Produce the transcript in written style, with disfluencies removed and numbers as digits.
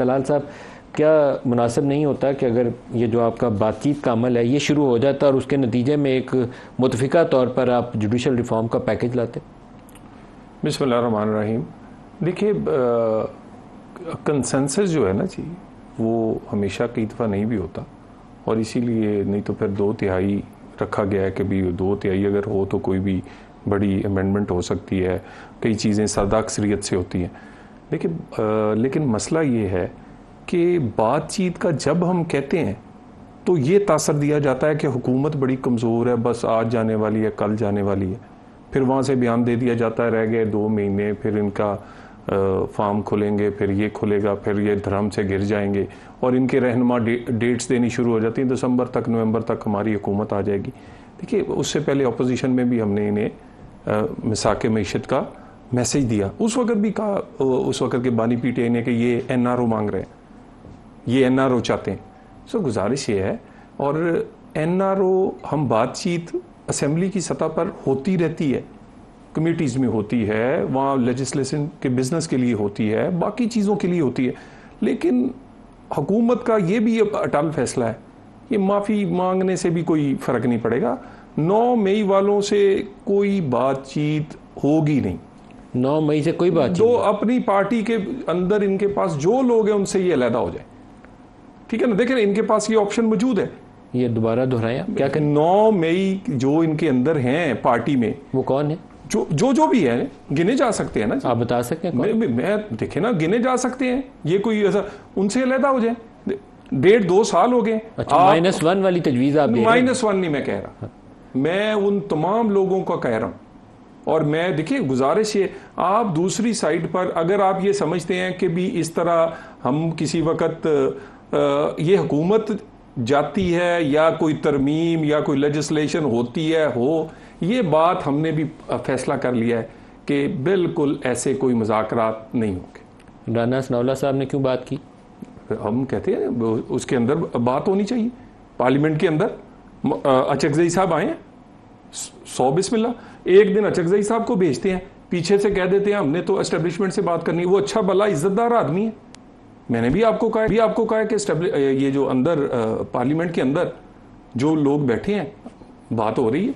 तलाल साहब, क्या मुनासिब नहीं होता कि अगर ये जो आपका बातचीत का अमल है ये शुरू हो जाता और उसके नतीजे में एक मुतफ़िका तौर पर आप जुडिशल रिफॉर्म का पैकेज लाते? बिस्मिल्लाहिर्रहमानिर्रहीम। देखिए, कंसेंसस जो है ना जी, वो हमेशा कई दफ़ा नहीं भी होता, और इसीलिए नहीं तो फिर 2/3 रखा गया है कि भी 2/3 अगर हो तो कोई भी बड़ी अमेंडमेंट हो सकती है, कई चीज़ें सादा अक्सरियत से होती हैं। लेकिन मसला ये है कि बातचीत का जब हम कहते हैं तो ये तासर दिया जाता है कि हुकूमत बड़ी कमज़ोर है, बस आज जाने वाली है, कल जाने वाली है। फिर वहाँ से बयान दे दिया जाता है रह गए 2 महीने, फिर इनका फार्म खुलेंगे, फिर ये खुलेगा, फिर ये धर्म से गिर जाएंगे, और इनके रहनुमा डेट्स देनी शुरू हो जाती हैं, दिसंबर तक, नवंबर तक हमारी हुकूमत आ जाएगी। देखिए, उससे पहले अपोजिशन में भी हमने इन्हें मिसाक मईशत का मैसेज दिया। उस वक़्त भी कहा, उस वक़्त के बानी पीटीआई ने, कि ये NRO मांग रहे हैं, ये NRO चाहते हैं। सो गुजारिश ये है, और NRO हम बातचीत असेंबली की सतह पर होती रहती है, कमेटीज़ में होती है, वहाँ लेजिस्लेशन के बिजनेस के लिए होती है, बाकी चीज़ों के लिए होती है, लेकिन हुकूमत का ये भी अटल फैसला है, ये माफ़ी मांगने से भी कोई फ़र्क नहीं पड़ेगा। 9 मई वालों से कोई बातचीत होगी नहीं। 9 मई से कोई बात तो अपनी पार्टी के अंदर इनके पास जो लोग हैं उनसे ये अलहदा हो जाए, ठीक है ना। देखें, इनके पास ये ऑप्शन मौजूद है। ये दोबारा दोहराया क्या करें? 9 मई जो इनके अंदर हैं पार्टी में, वो कौन है? जो भी है, गिने जा सकते हैं ना। आप बता सकते हैं? मैं देखे ना, गिने जा सकते हैं। ये कोई ऐसा उनसे अलहदा हो जाए, 1.5-2 साल हो गए। अच्छा, -1 वाली तजवीज़ आप दे रहे हैं? -1 नहीं मैं कह रहा, मैं उन तमाम लोगों का कह रहा हूं। और मैं, देखिए, गुजारिश ये, आप दूसरी साइड पर अगर आप ये समझते हैं कि भी इस तरह हम किसी वक्त ये हुकूमत जाती है या कोई तरमीम या कोई लेजिस्लेशन होती है, ये बात हमने भी फैसला कर लिया है कि बिल्कुल ऐसे कोई मुज़ाकरात नहीं होंगे। राना सनाउल्लाह साहब ने क्यों बात की? हम कहते हैं उसके अंदर बात होनी चाहिए, पार्लियामेंट के अंदर। अचकज़ई साहब आए हैं, 100 बिस्मिल्लाह। एक दिन अचकज़ई साहब को भेजते हैं, पीछे से कह देते हैं हमने तो एस्टेब्लिशमेंट से बात करनी है। वो अच्छा भला इज्जतदार आदमी है। मैंने भी आपको कहा कि ये जो अंदर पार्लियामेंट के अंदर जो लोग बैठे हैं, बात हो रही है।